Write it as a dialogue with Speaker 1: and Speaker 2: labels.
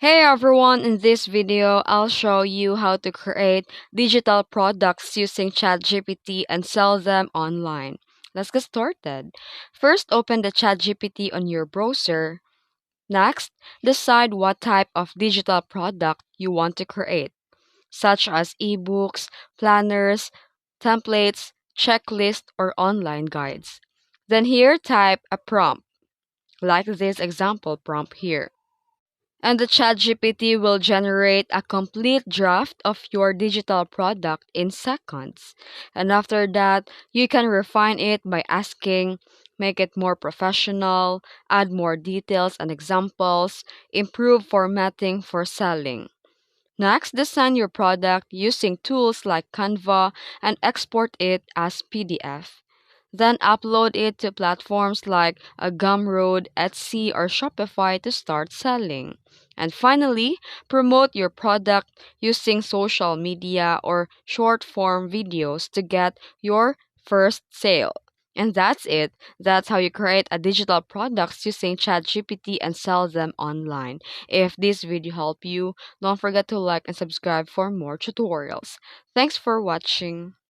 Speaker 1: Hey everyone, in this video, I'll show you how to create digital products using ChatGPT and sell them online. Let's get started. First, open the ChatGPT on your browser. Next, decide what type of digital product you want to create, such as ebooks, planners, templates, checklists, or online guides. Then here, type a prompt, like this example prompt here. And the ChatGPT will generate a complete draft of your digital product in seconds. And after that, you can refine it by asking, make it more professional, add more details and examples, improve formatting for selling. Next, design your product using tools like Canva and export it as PDF. Then upload it to platforms like Gumroad, Etsy, or Shopify to start selling. And finally, promote your product using social media or short form videos to get your first sale. And that's it. That's how you create a digital products using ChatGPT and sell them online. If this video helped you, don't forget to like and subscribe for more tutorials. Thanks for watching.